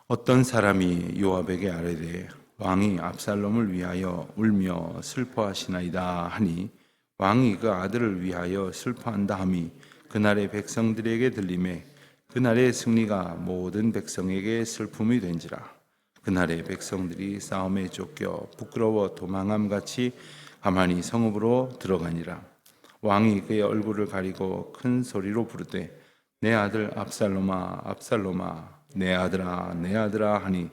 어떤 사람이 요압에게 아뢰되 왕이 압살롬을 위하여 울며 슬퍼하시나이다 하니 왕이 그 아들을 위하여 슬퍼한다 함이 그날의 백성들에게 들리매 그날의 승리가 모든 백성에게 슬픔이 된지라. 그날의 백성들이 싸움에 쫓겨 부끄러워 도망함 같이 가만히 성읍으로 들어가니라. 왕이 그의 얼굴을 가리고 큰 소리로 부르되 내 아들 압살롬아 압살롬아 내 아들아 내 아들아 하니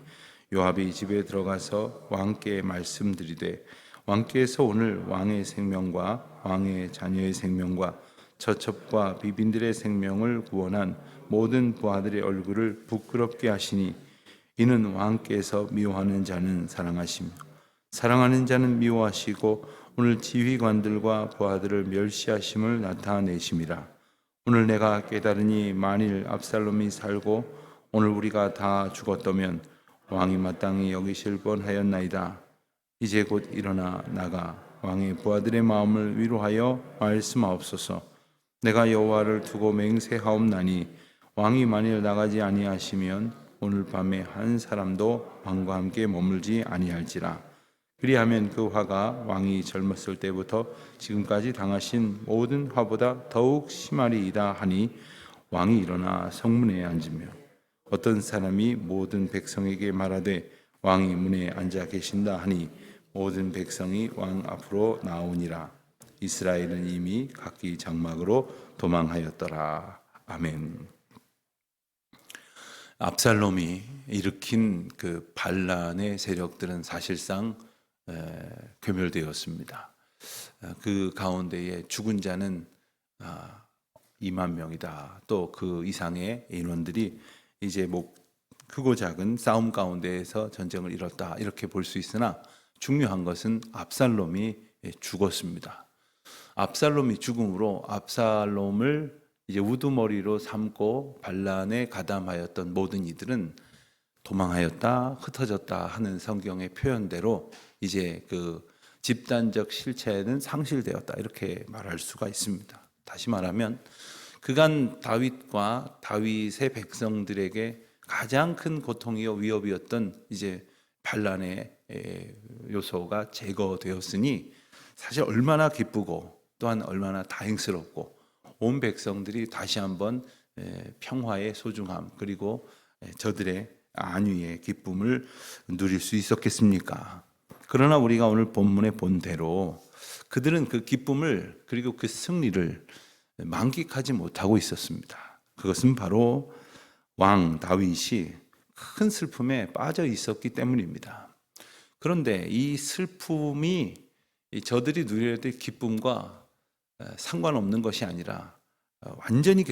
요압이 집에 들어가서 왕께 말씀드리되 왕께서 오늘 왕의 생명과 왕의 자녀의 생명과 처첩과 비빈들의 생명을 구원한 모든 부하들의 얼굴을 부끄럽게 하시니 이는 왕께서 미워하는 자는 사랑하시며 사랑하는 자는 미워하시고 오늘 지휘관들과 부하들을 멸시하심을 나타내심이라. 오늘 내가 깨달으니 만일 압살롬이 살고 오늘 우리가 다 죽었다면 왕이 마땅히 여기실 뻔하였나이다. 이제 곧 일어나 나가 왕의 부하들의 마음을 위로하여 말씀하옵소서. 내가 여호와를 두고 맹세하옵나니 왕이 만일 나가지 아니하시면 오늘 밤에 한 사람도 왕과 함께 머물지 아니할지라. 그리하면 그 화가 왕이 젊었을 때부터 지금까지 당하신 모든 화보다 더욱 심하리이다 하니 왕이 일어나 성문에 앉으며 어떤 사람이 모든 백성에게 말하되 왕이 문에 앉아 계신다 하니 모든 백성이 왕 앞으로 나오니라. 이스라엘은 이미 각기 장막으로 도망하였더라. 아멘. 압살롬이 일으킨 그 반란의 세력들은 사실상 괴멸되었습니다. 그 가운데에 죽은 자는 2만 명이다. 또 그 이상의 인원들이 이제 뭐 크고 작은 싸움 가운데에서 전쟁을 이뤘다. 이렇게 볼 수 있으나 중요한 것은 압살롬이 죽었습니다. 압살롬이 죽음으로 압살롬을 이제 우두머리로 삼고 반란에 가담하였던 모든 이들은 도망하였다, 흩어졌다 하는 성경의 표현대로 이제 그 집단적 실체는 상실되었다 이렇게 말할 수가 있습니다. 다시 말하면 그간 다윗과 다윗의 백성들에게 가장 큰 고통이요 위협이었던 이제 반란의 요소가 제거되었으니 사실 얼마나 기쁘고 또한 얼마나 다행스럽고 온 백성들이 다시 한번 평화의 소중함 그리고 저들의 안위의 기쁨을 누릴 수 있었겠습니까? 그러나 우리가 오늘 본문에 본 대로 그들은 그 기쁨을 그리고 그 승리를 만끽하지 못하고 있었습니다. 그것은 바로 왕 다윗이 큰 슬픔에 빠져 있었기 때문입니다. 그런데 이 슬픔이 저들이 누려야 될 기쁨과 상관없는 것이 아니라 완전히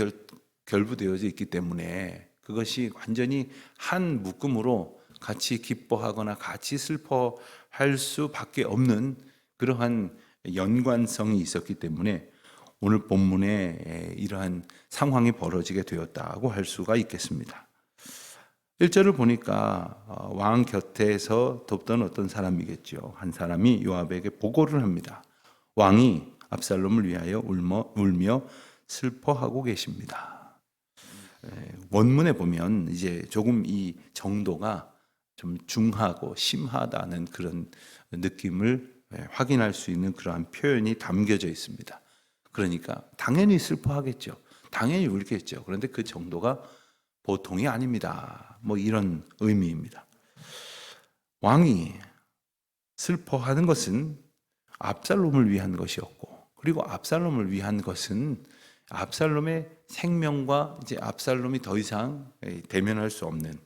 결부되어져 있기 때문에 그것이 완전히 한 묶음으로 같이 기뻐하거나 같이 슬퍼할 수밖에 없는 그러한 연관성이 있었기 때문에 오늘 본문에 이러한 상황이 벌어지게 되었다고 할 수가 있겠습니다. 1절을 보니까 왕 곁에서 돕던 어떤 사람이겠죠. 한 사람이 요압에게 보고를 합니다. 왕이 압살롬을 위하여 울며 슬퍼하고 계십니다. 원문에 보면 이제 조금 이 정도가 좀 중하고 심하다는 그런 느낌을 확인할 수 있는 그러한 표현이 담겨져 있습니다. 그러니까 당연히 슬퍼하겠죠. 당연히 울겠죠. 그런데 그 정도가 보통이 아닙니다. 뭐 이런 의미입니다. 왕이 슬퍼하는 것은 압살롬을 위한 것이었고, 그리고 압살롬을 위한 것은 압살롬의 생명과 이제 압살롬이 더 이상 대면할 수 없는,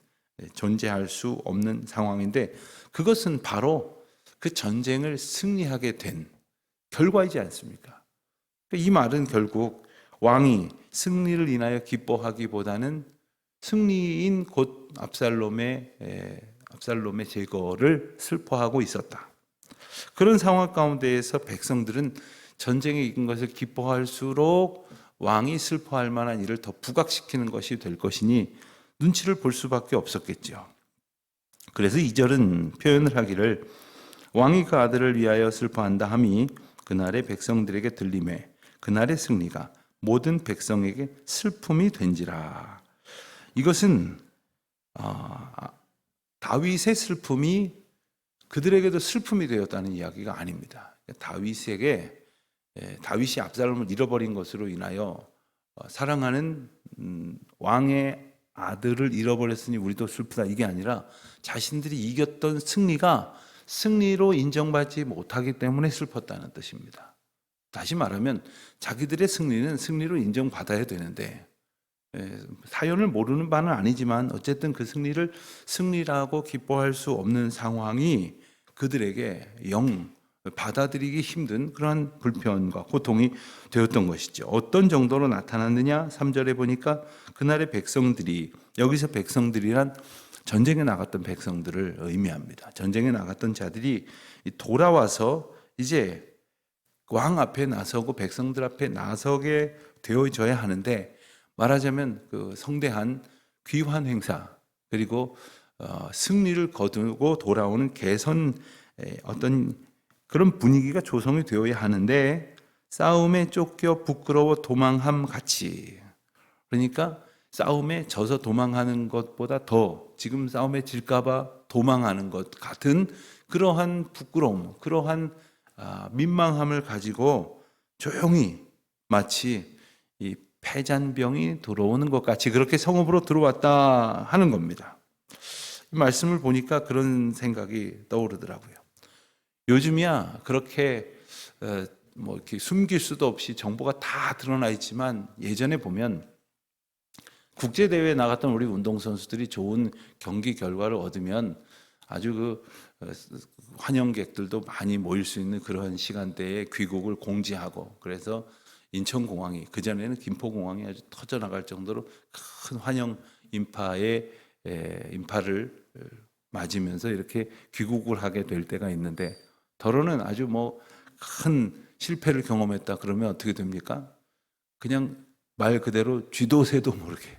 존재할 수 없는 상황인데, 그것은 바로 그 전쟁을 승리하게 된 결과이지 않습니까? 이 말은 결국 왕이 승리를 인하여 기뻐하기보다는 승리인 곧 압살롬의 제거를 슬퍼하고 있었다. 그런 상황 가운데에서 백성들은 전쟁에 이긴 것을 기뻐할수록 왕이 슬퍼할 만한 일을 더 부각시키는 것이 될 것이니 눈치를 볼 수밖에 없었겠죠. 그래서 2절은 표현을 하기를 왕이 그 아들을 위하여 슬퍼한다 함이 그날의 백성들에게 들리매 그날의 승리가 모든 백성에게 슬픔이 된지라. 이것은 다윗의 슬픔이 그들에게도 슬픔이 되었다는 이야기가 아닙니다. 다윗이 압살롬을 잃어버린 것으로 인하여 사랑하는 왕의 아들을 잃어버렸으니 우리도 슬프다, 이게 아니라 자신들이 이겼던 승리가 승리로 인정받지 못하기 때문에 슬펐다는 뜻입니다. 다시 말하면 자기들의 승리는 승리로 인정받아야 되는데, 사연을 모르는 바는 아니지만 어쨌든 그 승리를 승리라고 기뻐할 수 없는 상황이 그들에게 영 받아들이기 힘든 그러한 불편과 고통이 되었던 것이죠. 어떤 정도로 나타났느냐? 3절에 보니까 그날의 백성들이, 여기서 백성들이란 전쟁에 나갔던 백성들을 의미합니다. 전쟁에 나갔던 자들이 돌아와서 이제 왕 앞에 나서고 백성들 앞에 나서게 되어져야 하는데, 말하자면 그 성대한 귀환 행사, 그리고 승리를 거두고 돌아오는 개선, 어떤 그런 분위기가 조성이 되어야 하는데, 싸움에 쫓겨 부끄러워 도망함 같이, 그러니까 싸움에 져서 도망하는 것보다 더 지금 싸움에 질까봐 도망하는 것 같은 그러한 부끄러움, 그러한 민망함을 가지고 조용히 마치 이 패잔병이 들어오는 것 같이 그렇게 성읍으로 들어왔다 하는 겁니다. 이 말씀을 보니까 그런 생각이 떠오르더라고요. 요즘이야 그렇게 뭐 이렇게 숨길 수도 없이 정보가 다 드러나 있지만, 예전에 보면 국제 대회에 나갔던 우리 운동선수들이 좋은 경기 결과를 얻으면 아주 그 환영객들도 많이 모일 수 있는 그런 시간대에 귀국을 공지하고, 그래서 인천공항이, 그전에는 김포공항이 아주 터져나갈 정도로 큰 환영 인파를 맞으면서 이렇게 귀국을 하게 될 때가 있는데, 더러는 아주 뭐 큰 실패를 경험했다 그러면 어떻게 됩니까? 그냥 말 그대로 쥐도 새도 모르게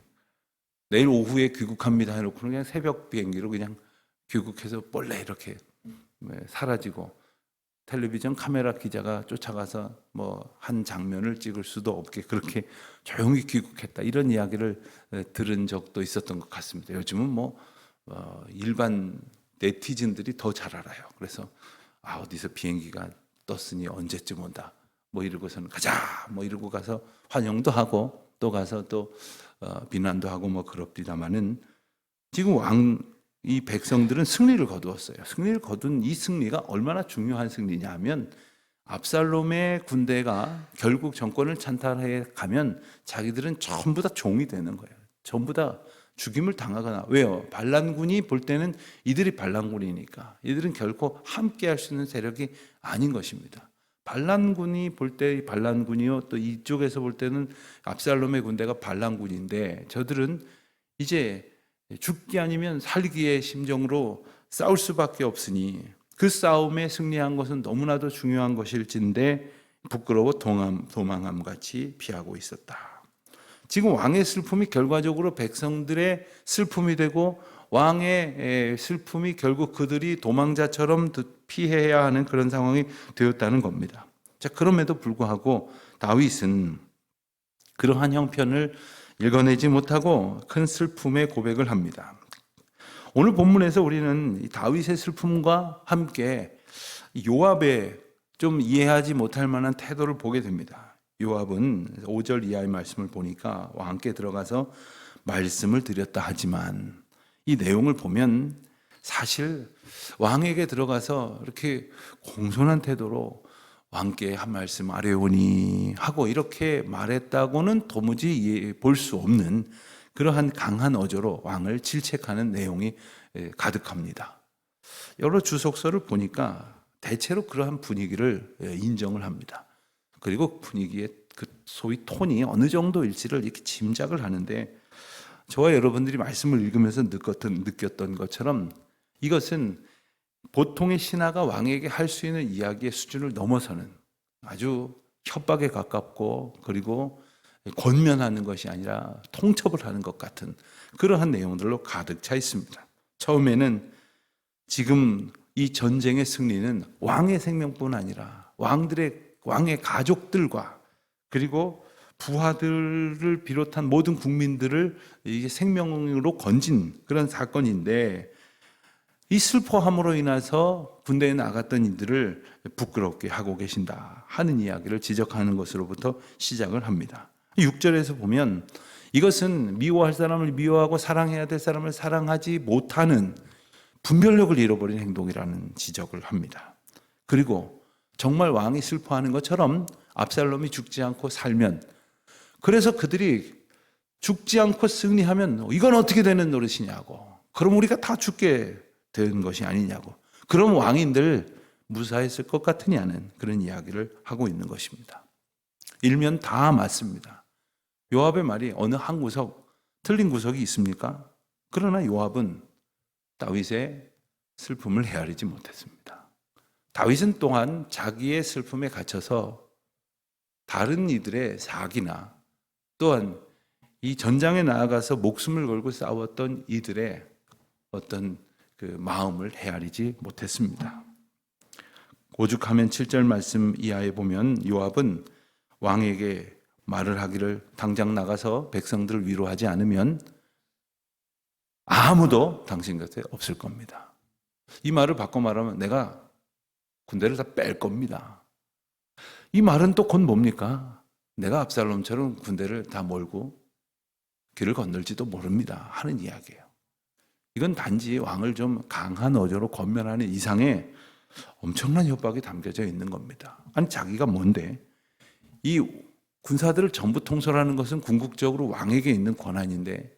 내일 오후에 귀국합니다 해놓고 그냥 새벽 비행기로 그냥 귀국해서 본래 이렇게 사라지고, 텔레비전 카메라 기자가 쫓아가서 뭐 한 장면을 찍을 수도 없게 그렇게 조용히 귀국했다, 이런 이야기를 들은 적도 있었던 것 같습니다. 요즘은 뭐 일반 네티즌들이 더 잘 알아요. 그래서 어디서 비행기가 떴으니 언제쯤 온다 뭐 이러고서는 가자 뭐 이러고 가서 환영도 하고 또 가서 또 비난도 하고 뭐 그럽디다마는, 지금 이 백성들은 승리를 거두었어요. 승리를 거둔 이 승리가 얼마나 중요한 승리냐 하면, 압살롬의 군대가 결국 정권을 찬탈해 가면 자기들은 전부 다 종이 되는 거예요. 전부 다 죽임을 당하거나. 왜요? 반란군이 볼 때는 이들이 반란군이니까 이들은 결코 함께 할 수 있는 세력이 아닌 것입니다. 반란군이 볼 때 반란군이요, 또 이쪽에서 볼 때는 압살롬의 군대가 반란군인데, 저들은 이제 죽기 아니면 살기의 심정으로 싸울 수밖에 없으니 그 싸움에 승리한 것은 너무나도 중요한 것일진데 부끄러워 도망함 같이 피하고 있었다. 지금 왕의 슬픔이 결과적으로 백성들의 슬픔이 되고, 왕의 슬픔이 결국 그들이 도망자처럼 피해야 하는 그런 상황이 되었다는 겁니다. 자, 그럼에도 불구하고 다윗은 그러한 형편을 읽어내지 못하고 큰 슬픔의 고백을 합니다. 오늘 본문에서 우리는 다윗의 슬픔과 함께 요압의 좀 이해하지 못할 만한 태도를 보게 됩니다. 요압은 5절 이하의 말씀을 보니까 왕께 들어가서 말씀을 드렸다 하지만, 이 내용을 보면 사실 왕에게 들어가서 이렇게 공손한 태도로 왕께 한 말씀 아뢰오니 하고 이렇게 말했다고는 도무지 볼 수 없는 그러한 강한 어조로 왕을 질책하는 내용이 가득합니다. 여러 주석서를 보니까 대체로 그러한 분위기를 인정을 합니다. 그리고 분위기의 그 소위 톤이 어느 정도일지를 이렇게 짐작을 하는데, 저와 여러분들이 말씀을 읽으면서 느꼈던 것처럼 이것은 보통의 신하가 왕에게 할 수 있는 이야기의 수준을 넘어서는 아주 협박에 가깝고, 그리고 권면하는 것이 아니라 통첩을 하는 것 같은 그러한 내용들로 가득 차 있습니다. 처음에는 지금 이 전쟁의 승리는 왕의 생명뿐 아니라 왕의 가족들과 그리고 부하들을 비롯한 모든 국민들을 이게 생명으로 건진 그런 사건인데, 이 슬퍼함으로 인해서 군대에 나갔던 이들을 부끄럽게 하고 계신다 하는 이야기를 지적하는 것으로부터 시작을 합니다. 6절에서 보면 이것은 미워할 사람을 미워하고 사랑해야 될 사람을 사랑하지 못하는 분별력을 잃어버린 행동이라는 지적을 합니다. 그리고 정말 왕이 슬퍼하는 것처럼 압살롬이 죽지 않고 살면, 그래서 그들이 죽지 않고 승리하면 이건 어떻게 되는 노릇이냐고, 그럼 우리가 다 죽게 된 것이 아니냐고, 그럼 왕인들 무사했을 것 같으냐는 그런 이야기를 하고 있는 것입니다. 일면 다 맞습니다. 요압의 말이 어느 한 구석 틀린 구석이 있습니까? 그러나 요압은 다윗의 슬픔을 헤아리지 못했습니다. 다윗은 또한 자기의 슬픔에 갇혀서 다른 이들의 사기나 또한 이 전장에 나아가서 목숨을 걸고 싸웠던 이들의 어떤 그 마음을 헤아리지 못했습니다. 오죽하면 7절 말씀 이하에 보면 요압은 왕에게 말을 하기를 당장 나가서 백성들을 위로하지 않으면 아무도 당신 곁에 없을 겁니다. 이 말을 바꿔 말하면 내가 군대를 다 뺄 겁니다. 이 말은 또 곧 뭡니까? 내가 압살롬처럼 군대를 다 몰고 길을 건널지도 모릅니다 하는 이야기예요. 이건 단지 왕을 좀 강한 어조로 권면하는 이상의 엄청난 협박이 담겨져 있는 겁니다. 아니 자기가 뭔데? 이 군사들을 전부 통솔하는 것은 궁극적으로 왕에게 있는 권한인데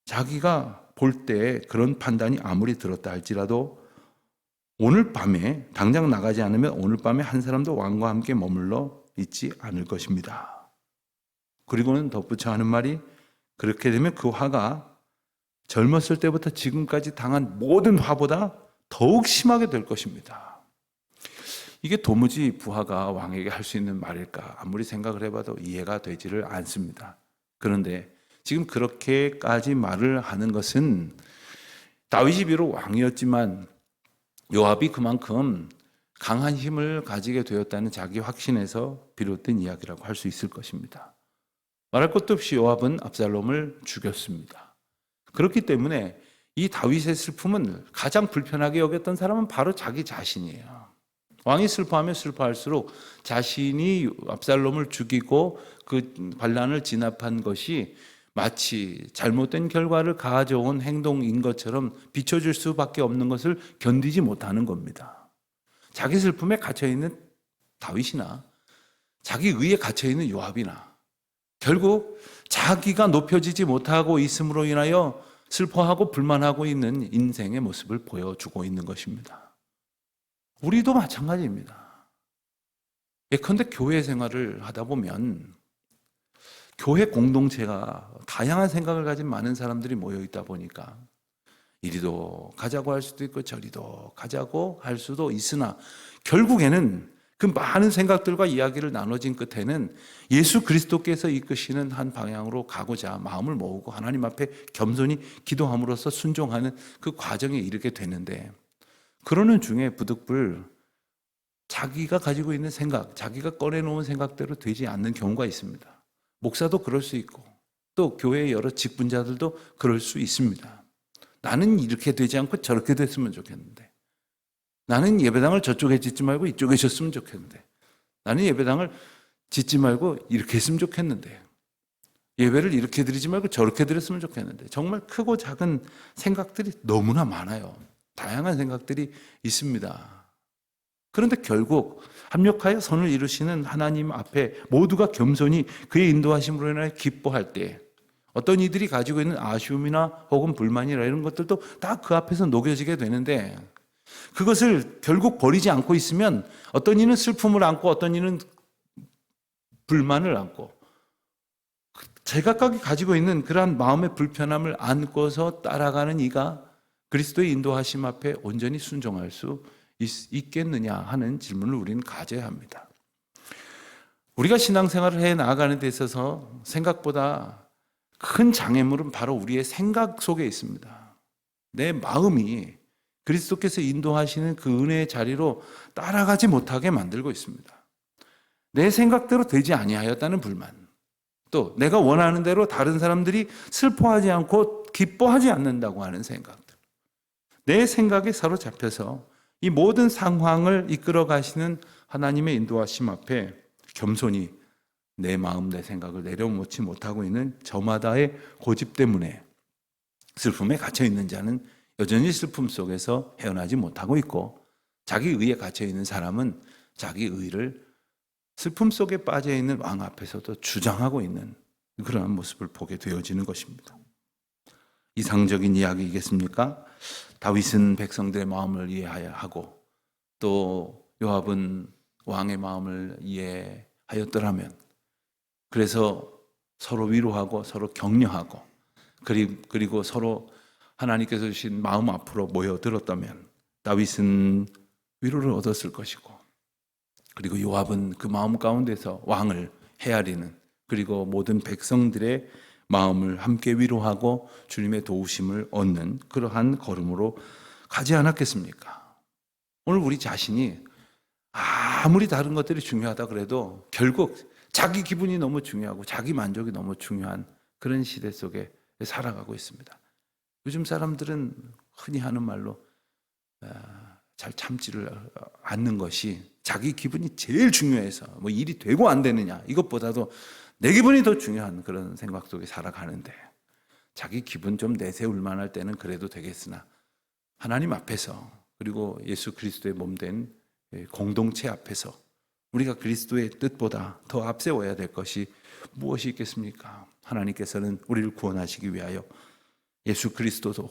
자기가 볼 때 그런 판단이 아무리 들었다 할지라도 오늘 밤에 당장 나가지 않으면 오늘 밤에 한 사람도 왕과 함께 머물러 있지 않을 것입니다. 그리고는 덧붙여 하는 말이 그렇게 되면 그 화가 젊었을 때부터 지금까지 당한 모든 화보다 더욱 심하게 될 것입니다. 이게 도무지 부하가 왕에게 할 수 있는 말일까? 아무리 생각을 해봐도 이해가 되지를 않습니다. 그런데 지금 그렇게까지 말을 하는 것은 다윗이 비록 왕이었지만 요압이 그만큼 강한 힘을 가지게 되었다는 자기 확신에서 비롯된 이야기라고 할 수 있을 것입니다. 말할 것도 없이 요압은 압살롬을 죽였습니다. 그렇기 때문에 이 다윗의 슬픔은 가장 불편하게 여겼던 사람은 바로 자기 자신이에요. 왕이 슬퍼하면 슬퍼할수록 자신이 압살롬을 죽이고 그 반란을 진압한 것이 마치 잘못된 결과를 가져온 행동인 것처럼 비춰질 수밖에 없는 것을 견디지 못하는 겁니다. 자기 슬픔에 갇혀있는 다윗이나 자기 의에 갇혀있는 요압이나 결국 자기가 높여지지 못하고 있음으로 인하여 슬퍼하고 불만하고 있는 인생의 모습을 보여주고 있는 것입니다. 우리도 마찬가지입니다. 예컨대 교회 생활을 하다 보면 교회 공동체가 다양한 생각을 가진 많은 사람들이 모여 있다 보니까 이리도 가자고 할 수도 있고 저리도 가자고 할 수도 있으나 결국에는 그 많은 생각들과 이야기를 나눠진 끝에는 예수 그리스도께서 이끄시는 한 방향으로 가고자 마음을 모으고 하나님 앞에 겸손히 기도함으로써 순종하는 그 과정에 이르게 되는데, 그러는 중에 부득불 자기가 가지고 있는 생각, 자기가 꺼내놓은 생각대로 되지 않는 경우가 있습니다. 목사도 그럴 수 있고 또 교회의 여러 직분자들도 그럴 수 있습니다. 나는 이렇게 되지 않고 저렇게 됐으면 좋겠는데, 나는 예배당을 저쪽에 짓지 말고 이쪽에 짓으면 좋겠는데, 나는 예배당을 짓지 말고 이렇게 했으면 좋겠는데, 예배를 이렇게 드리지 말고 저렇게 드렸으면 좋겠는데, 정말 크고 작은 생각들이 너무나 많아요. 다양한 생각들이 있습니다. 그런데 결국 합력하여 선을 이루시는 하나님 앞에 모두가 겸손히 그의 인도하심으로 인하여 기뻐할 때 어떤 이들이 가지고 있는 아쉬움이나 혹은 불만이나 이런 것들도 다 그 앞에서 녹여지게 되는데, 그것을 결국 버리지 않고 있으면 어떤 이는 슬픔을 안고 어떤 이는 불만을 안고 제각각이 가지고 있는 그러한 마음의 불편함을 안고서 따라가는 이가 그리스도의 인도하심 앞에 온전히 순종할 수 있겠느냐 하는 질문을 우리는 가져야 합니다. 우리가 신앙생활을 해 나아가는 데 있어서 생각보다 큰 장애물은 바로 우리의 생각 속에 있습니다. 내 마음이 그리스도께서 인도하시는 그 은혜의 자리로 따라가지 못하게 만들고 있습니다. 내 생각대로 되지 아니하였다는 불만, 또 내가 원하는 대로 다른 사람들이 슬퍼하지 않고 기뻐하지 않는다고 하는 생각들, 내 생각에 사로잡혀서 이 모든 상황을 이끌어 가시는 하나님의 인도하심 앞에 겸손히 내 마음, 내 생각을 내려놓지 못하고 있는 저마다의 고집 때문에 슬픔에 갇혀 있는 자는 여전히 슬픔 속에서 헤어나지 못하고 있고, 자기 의에 갇혀 있는 사람은 자기 의를 슬픔 속에 빠져 있는 왕 앞에서도 주장하고 있는 그러한 모습을 보게 되어지는 것입니다. 이상적인 이야기이겠습니까? 다윗은 백성들의 마음을 이해하고 또 요압은 왕의 마음을 이해하였더라면, 그래서 서로 위로하고 서로 격려하고 그리고 서로 하나님께서 주신 마음 앞으로 모여들었다면 다윗은 위로를 얻었을 것이고, 그리고 요압은 그 마음 가운데서 왕을 헤아리는, 그리고 모든 백성들의 마음을 함께 위로하고 주님의 도우심을 얻는 그러한 걸음으로 가지 않았겠습니까? 오늘 우리 자신이 아무리 다른 것들이 중요하다 그래도 결국 자기 기분이 너무 중요하고 자기 만족이 너무 중요한 그런 시대 속에 살아가고 있습니다. 요즘 사람들은 흔히 하는 말로 잘 참지를 않는 것이 자기 기분이 제일 중요해서 뭐 일이 되고 안 되느냐 이것보다도 내 기분이 더 중요한 그런 생각 속에 살아가는데, 자기 기분 좀 내세울 만할 때는 그래도 되겠으나 하나님 앞에서, 그리고 예수 그리스도의 몸된 공동체 앞에서 우리가 그리스도의 뜻보다 더 앞세워야 될 것이 무엇이 있겠습니까? 하나님께서는 우리를 구원하시기 위하여 예수 그리스도도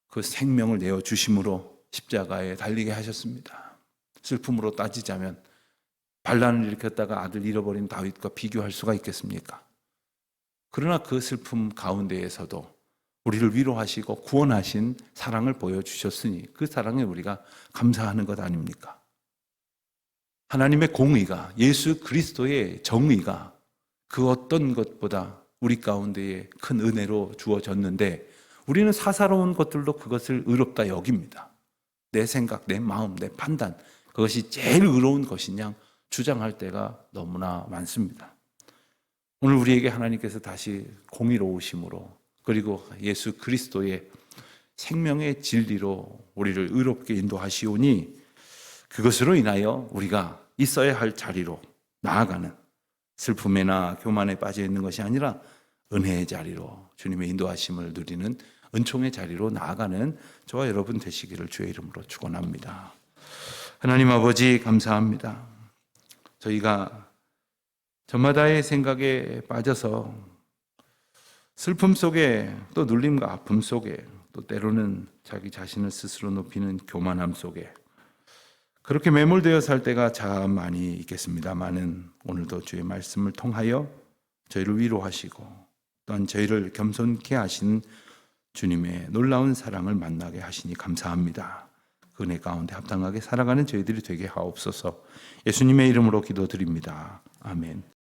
그 생명을 내어주심으로 십자가에 달리게 하셨습니다. 슬픔으로 따지자면 반란을 일으켰다가 아들 잃어버린 다윗과 비교할 수가 있겠습니까? 그러나 그 슬픔 가운데에서도 우리를 위로하시고 구원하신 사랑을 보여주셨으니 그 사랑에 우리가 감사하는 것 아닙니까? 하나님의 공의가, 예수 그리스도의 정의가 그 어떤 것보다 우리 가운데에 큰 은혜로 주어졌는데, 우리는 사사로운 것들도 그것을 의롭다 여깁니다. 내 생각, 내 마음, 내 판단, 그것이 제일 의로운 것이냐 주장할 때가 너무나 많습니다. 오늘 우리에게 하나님께서 다시 공의로우심으로, 그리고 예수 그리스도의 생명의 진리로 우리를 의롭게 인도하시오니, 그것으로 인하여 우리가 있어야 할 자리로 나아가는, 슬픔에나 교만에 빠져 있는 것이 아니라 은혜의 자리로, 주님의 인도하심을 누리는 은총의 자리로 나아가는 저와 여러분 되시기를 주의 이름으로 축원합니다. 하나님 아버지 감사합니다. 저희가 저마다의 생각에 빠져서 슬픔 속에, 또 눌림과 아픔 속에, 또 때로는 자기 자신을 스스로 높이는 교만함 속에 그렇게 매몰되어 살 때가 참 많이 있겠습니다만은, 오늘도 주의 말씀을 통하여 저희를 위로하시고 또한 저희를 겸손케 하신 주님의 놀라운 사랑을 만나게 하시니 감사합니다. 그 은혜 가운데 합당하게 살아가는 저희들이 되게 하옵소서. 예수님의 이름으로 기도드립니다. 아멘.